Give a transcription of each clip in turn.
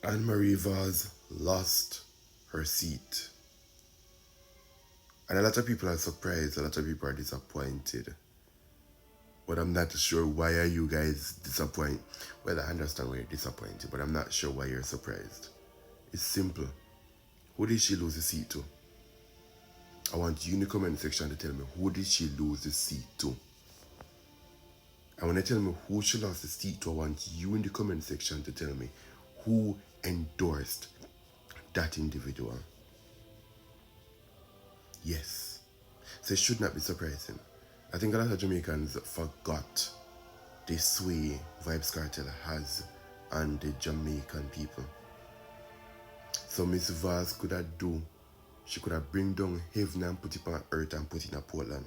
Ann-Marie Vaz lost her seat. And a lot of people are surprised, a lot of people are disappointed. But I'm not sure why are you guys disappointed. Well, I understand why you're disappointed, but I'm not sure why you're surprised. It's simple. Who did she lose the seat to? I want you in the comment section to tell me who did she lose the seat to. And when I tell me who she lost the seat to, I want you in the comment section to tell me who endorsed that individual. Yes. So it should not be surprising. I think a lot of Jamaicans forgot the sway Vybz Kartel has on the Jamaican people. So Miss Vaz could have she could have bring down heaven and put it on earth and put it in Portland.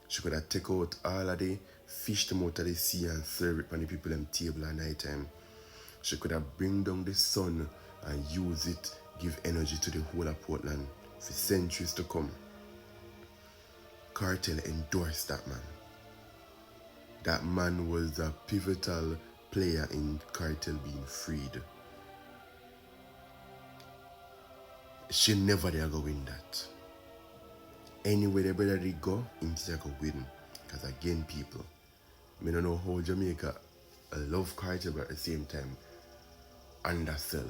She could have take out all of the fish them out of the sea and serve it on the people them table at night time. She could have bring down the sun and use it, give energy to the whole of Portland for centuries to come. Kartel endorsed that man. That man was a pivotal player in Kartel being freed. She never dare go win that. Anyway, the brother they go, him just go win. Because again, people, I don't know how Jamaica love Kartel, but at the same time, undersell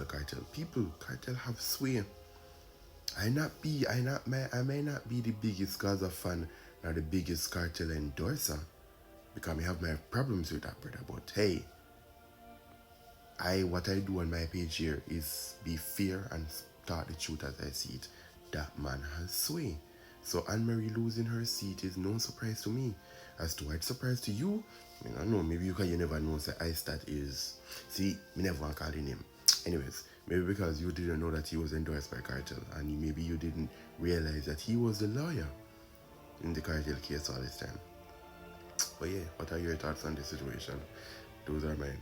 Kartel. People, Kartel have sway. I may not be the biggest Gaza fan or the biggest Kartel endorser, because I have my problems with that brother. But hey, what I do on my page here is be fair and talk the truth as I see it. That man has sway. So Ann-Marie losing her seat is no surprise to me. As to why it's surprise to you, I don't know, maybe because you never know that Istat is. See, me never want to call him. Anyways, maybe because you didn't know that he was endorsed by Kartel, and maybe you didn't realize that he was the lawyer in the Kartel case all this time. But yeah, what are your thoughts on this situation? Those are mine.